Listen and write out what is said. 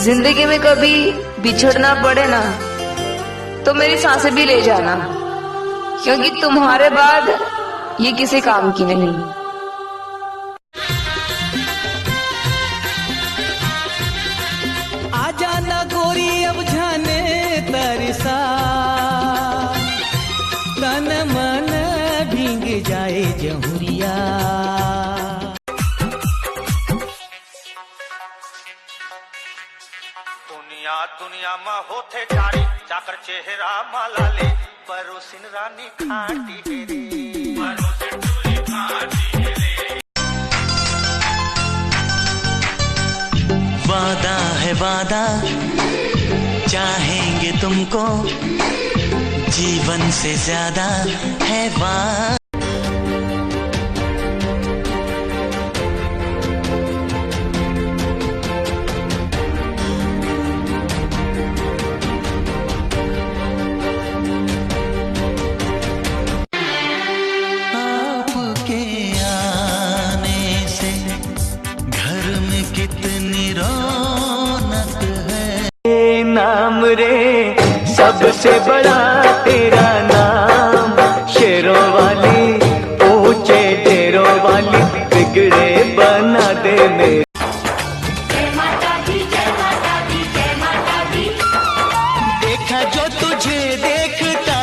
जिंदगी में कभी बिछड़ना पड़े ना तो मेरी सांसें भी ले जाना, क्योंकि तुम्हारे बाद ये किसी काम की नहीं। आ जाना गोरी अब जाने तरसा, तन मन भींग जाए जहुरिया। दुनिया दुनिया में होते जारी जाकर चेहरा मालाले परोसिन रानी खाटी रे, परोसिन टूली खाटी रे। वादा है वादा, चाहेंगे तुमको, जीवन से ज्यादा है वादा। कितनी रौनक है नाम रे, सबसे बड़ा तेरा नाम। शेरों वाली ऊंचे डेरों वाली बिगड़े बना दे मेरे। जय माता दी, जय माता दी, जय माता दी। देखा जो तुझे देखता